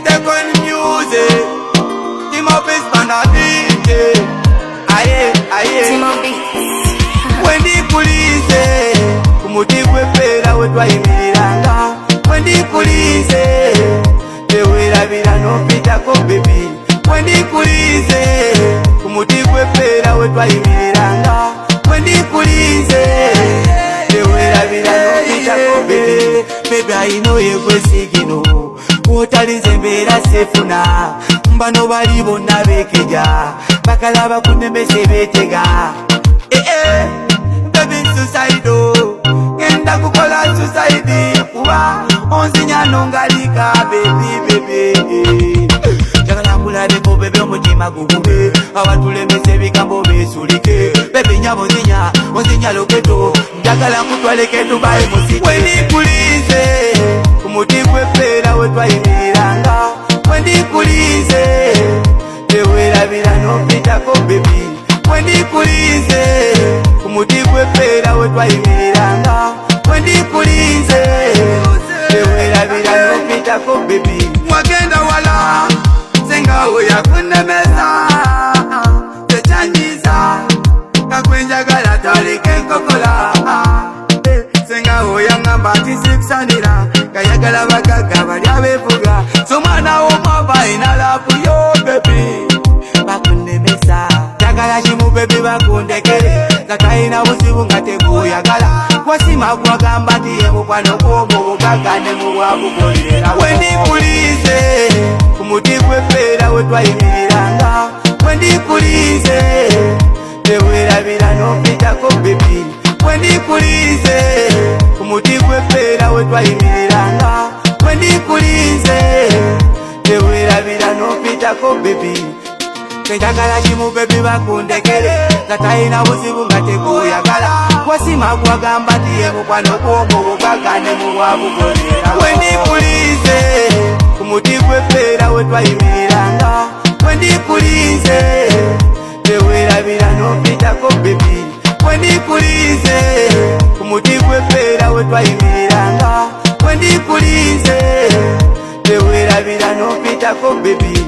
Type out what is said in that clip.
take on music. Team up is gonna DJ. Aye, aye. Team up beats. When the police kumuti kwepera wetwayimiranga. When the police tewerabira nopitako baby. When the police kumuti kwepera wetwayimiranga. When the police tewerabira nopitako baby. Baby I know you kwesigino utalize mbera sefuna mbano bali bonna bekeja bakalaba kunemese betega baby suicide ngenda kukola suicide kuba onzinya nongalika baby jagala kulabeko bebe omutima gugube abatulemese bigambo besulike bebe nyabo onzinya loketo jagala kutwaleke tubaye musiki wenikulize kumuti kwepera wetwayimiranga wenikulize tewerabira nopitako baby wenikulize kumuti kwepera wetwayimiranga wenikulize tewerabira nopitako baby wagenda wala sengawo yakunemeza techanjiza kakwenjagala tolike nkokola sengawo yangamba nti sikusanira kayagala bagaga bali abevuga somwana womwava ina lafu yo bebi bakunemesa jagala kimu bebi bakundekere katayina buzibu nga tekuyagala kwasima kwagamba nti yemukwano gwomu bugaga ne mubwabukolera wenikulize kumuti kwepera wetwayimiranga wenikulize tewerabira nopitako bebi wenikulize kumuti kwepera wetwayimiranga wenikulize tewerabira nopitako baby kenjagala kimu baby bakundekere katayina buzibu nga tekuyagala kwasima kwagamba nti yemukwano gwomu bugaga ne mubwabukolera wenikulize kumuti kwepera wetwayimiranga wenikulize tewerabira nopitako baby wenikulize kumuti kwepera wetwayimiranga wenikulize tewerabira nopitako baby